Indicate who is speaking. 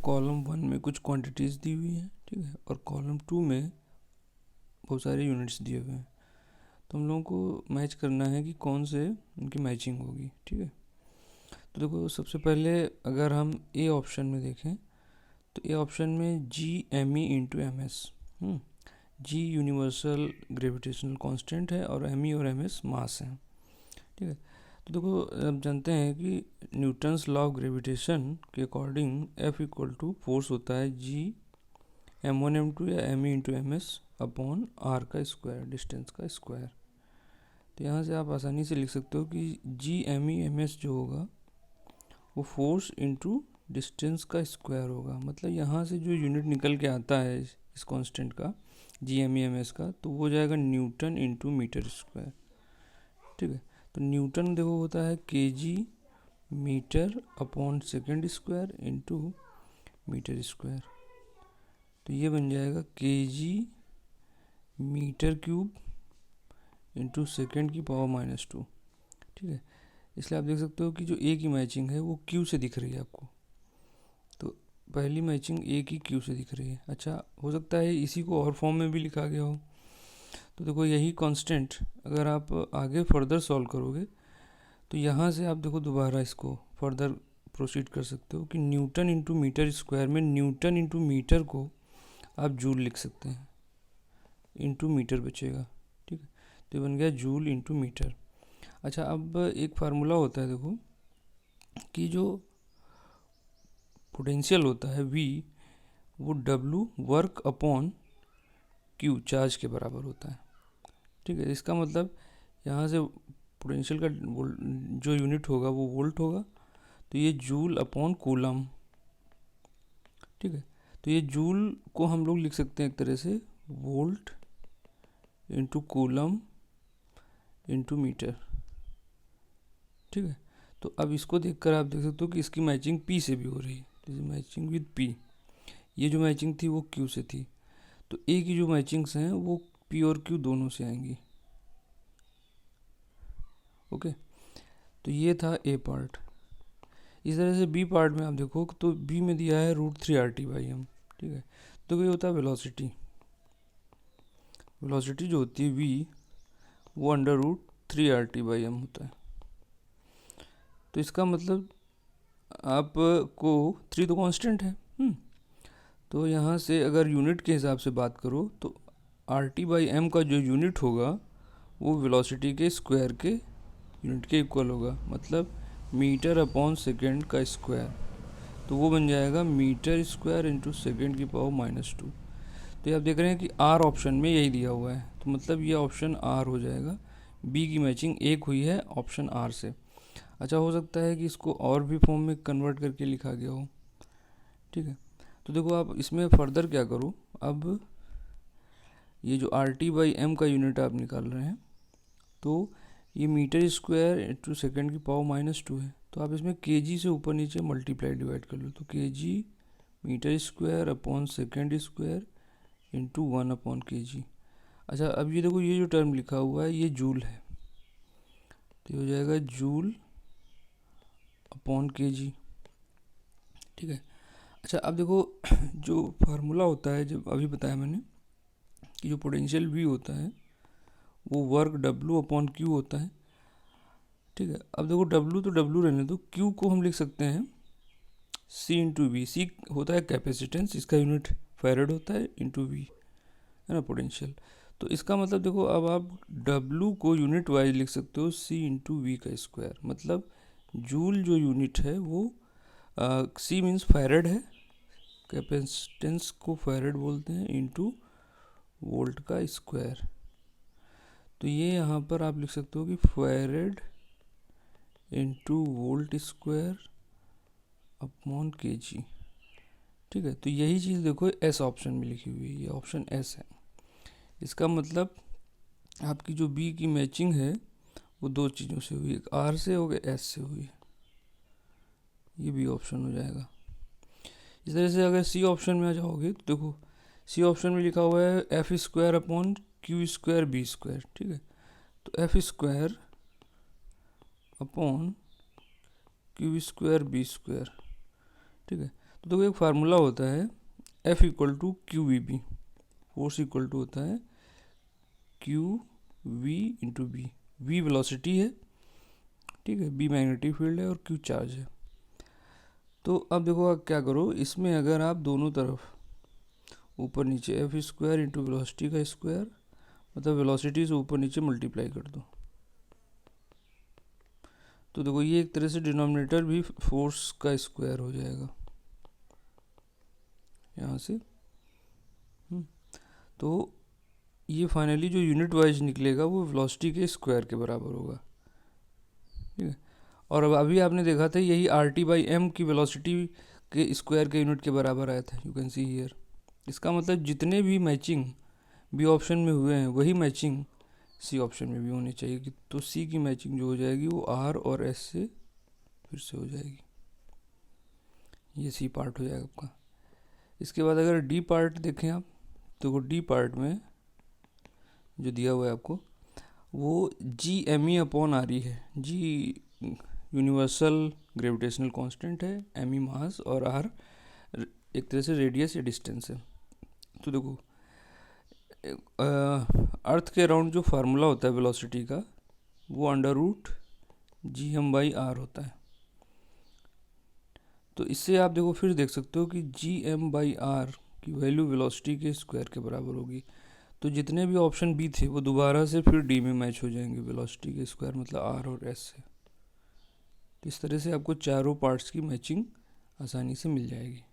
Speaker 1: Column 1 में कुछ quantities दी हुई हैं, ठीक है, और कॉलम 2 में बहुत सारे यूनिट्स दिए हुए हैं। तो हम लोगों को मैच करना है कि कौन से उनकी मैचिंग होगी, ठीक है। तो देखो, सबसे पहले अगर हम ए ऑप्शन में देखें तो ए ऑप्शन में G M E into M S, G universal gravitational constant है और एम ई और एम एस मास है, ठीक है। तो देखो, अब जानते हैं कि न्यूटन्स लॉ ऑफ ग्रेविटेशन के according F equal to force होता है जी m1 m2 या M E into M S upon R का स्क्वायर, डिस्टेंस का स्क्वायर। तो यहाँ से आप आसानी से लिख सकते हो कि G M E M S जो होगा वो फोर्स इंटू डिस्टेंस का स्क्वायर होगा। मतलब यहाँ से जो यूनिट निकल के आता है इस कांस्टेंट का, G M E M S का, तो वो हो जाएगा न्यूटन इंटू मीटर स्क्वायर, ठीक है। तो न्यूटन देखो होता है K G metre upon second square into metre square. तो ये बन जाएगा K G metre cube into second की पावर -2, ठीक है। इसलिए आप देख सकते हो कि जो ए की मैचिंग है वो क्यू से दिख रही है आपको। तो पहली मैचिंग ए की क्यू से दिख रही है। अच्छा, हो सकता है इसी को और फॉर्म में भी लिखा गया हो। तो देखो, यही कांस्टेंट अगर आप आगे फर्दर सॉल्व करोगे तो यहाँ से आप देखो दोबारा इसको फर्दर प्रोसीड कर सकते हो कि न्यूटन इंटू मीटर स्क्वायर में न्यूटन इंटू मीटर को आप जूल लिख सकते हैं, इंटू मीटर बचेगा, ठीक है। तो ये बन गया जूल इंटू मीटर। अच्छा, अब एक फार्मूला होता है देखो कि जो पोटेंशियल होता है V, वो W work upon Q charge के बराबर होता है, ठीक है। इसका मतलब यहाँ से पोटेंशियल का जो यूनिट होगा वो वोल्ट होगा, तो ये जूल अपॉन कूलम, ठीक है। तो ये जूल को हम लोग लिख सकते हैं एक तरह से volt into coulomb into metre, ठीक है। तो अब इसको देखकर आप देख सकते हो कि इसकी मैचिंग P से भी हो रही है, मैचिंग विद P। ये जो मैचिंग थी वो Q से थी, तो A की जो मैचिंग्स हैं वो P और Q दोनों से आएंगी, ओके। तो ये था A पार्ट। इस तरह से B पार्ट में आप देखो तो B में दिया है √3 RT/m, ठीक है। तो ये होता है वेलोसिटी। वेलोसिटी जो होती है V, वो √3 RT/m होता है। तो इसका मतलब आपको 3 तो कांस्टेंट है, तो यहाँ से अगर यूनिट के हिसाब से बात करो तो RT/m का जो यूनिट होगा वो वेलोसिटी के स्क्वायर के यूनिट के इक्वल होगा, मतलब मीटर अपॉन सेकेंड का स्क्वायर। तो वो बन जाएगा मीटर स्क्वायर इंटू सेकेंड की पावर -2। तो ये आप देख रहे हैं कि आर ऑप्शन में यही दिया हुआ है, तो मतलब ये ऑप्शन आर हो जाएगा। बी की मैचिंग एक हुई है ऑप्शन आर से। अच्छा, हो सकता है कि इसको और भी फॉर्म में कन्वर्ट करके लिखा गया हो, ठीक है। तो देखो, आप इसमें फर्दर क्या करो, अब ये जो RT/m का यूनिट आप निकाल रहे हैं, तो ये मीटर स्क्वायर इंटू सेकेंड की पावर -2 है। तो आप इसमें kg से ऊपर नीचे मल्टीप्लाई डिवाइड कर लो, तो kg metre square upon second square into 1/kg। अच्छा, अब ये देखो, ये जो टर्म लिखा हुआ है ये जूल है, तो ये हो जाएगा जूल अपॉन kg, ठीक है। अच्छा, अब देखो जो फार्मूला होता है, जब अभी बताया मैंने कि जो पोटेंशियल V होता है वो वर्क W/Q होता है, ठीक है। अब देखो, W तो W रहने दो, Q को हम लिख सकते हैं C इंटू वी। C होता है कैपेसिटेंस, इसका यूनिट फैरेड होता है, इंटू V है ना पोटेंशियल। तो इसका मतलब देखो, अब आप W को यूनिट वाइज लिख सकते हो C इंटू वी का स्क्वायर। मतलब जूल जो यूनिट है वो C मीन्स फैरेड है, कैपेसिटेंस को फैरेड बोलते हैं, इंटू वोल्ट का स्क्वायर। तो ये यहाँ पर आप लिख सकते हो कि farad into volt square upon kg, ठीक है। तो यही चीज़ देखो एस ऑप्शन में लिखी हुई है, ये ऑप्शन एस है। इसका मतलब आपकी जो बी की मैचिंग है वो दो चीज़ों से हुई, एक आर से हो गया, एस से हुई, ये बी ऑप्शन हो जाएगा। इस तरह से अगर सी ऑप्शन में आ जाओगे तो देखो, सी ऑप्शन में लिखा हुआ है F square upon Q square B square, ठीक है। तो F square upon Q square B square, ठीक है। तो देखो एक फार्मूला होता है F equal to Q V B, force equal to होता है Q V into B. V velocity है, ठीक है, बी मैग्नेटिक फील्ड है और क्यू चार्ज है। तो अब देखो आप क्या करो, इसमें अगर आप दोनों तरफ ऊपर नीचे एफ स्क्वायर इंटू वेलोसिटी का स्क्वायर, मतलब वेलोसिटी से ऊपर नीचे मल्टीप्लाई कर दो, तो देखो ये एक तरह से डिनोमिनेटर भी फोर्स का स्क्वायर हो जाएगा यहाँ से। तो ये फाइनली जो यूनिट वाइज निकलेगा वो वेलोसिटी के स्क्वायर के बराबर होगा, ठीक है। और अब अभी आपने देखा था यही आर टी बाई एम की वेलोसिटी के स्क्वायर के यूनिट के बराबर आया था, यू कैन सी हियर। इसका मतलब जितने भी मैचिंग बी ऑप्शन में हुए हैं वही मैचिंग सी ऑप्शन में भी होनी चाहिए कि, तो सी की मैचिंग जो हो जाएगी वो आर और एस से फिर से हो जाएगी। ये सी पार्ट हो जाएगा आपका। इसके बाद अगर डी पार्ट देखें आप, तो डी पार्ट में जो दिया हुआ है आपको वो G M E upon R E है। जी यूनिवर्सल ग्रेविटेशनल कांस्टेंट है, एम ई मास और आर एक तरह से रेडियस या डिस्टेंस है। तो देखो अर्थ के अराउंड जो फार्मूला होता है वेलोसिटी का वो under root G M by R होता है। तो इससे आप देखो फिर देख सकते हो कि जी एम बाई आर की वैल्यू वेलोसिटी के स्क्वायर के बराबर होगी। तो जितने भी ऑप्शन बी थे वो दोबारा से फिर डी में मैच हो जाएंगे वेलोसिटी के स्क्वायर, मतलब आर और एस से। तो इस तरह से आपको चारों पार्ट्स की मैचिंग आसानी से मिल जाएगी।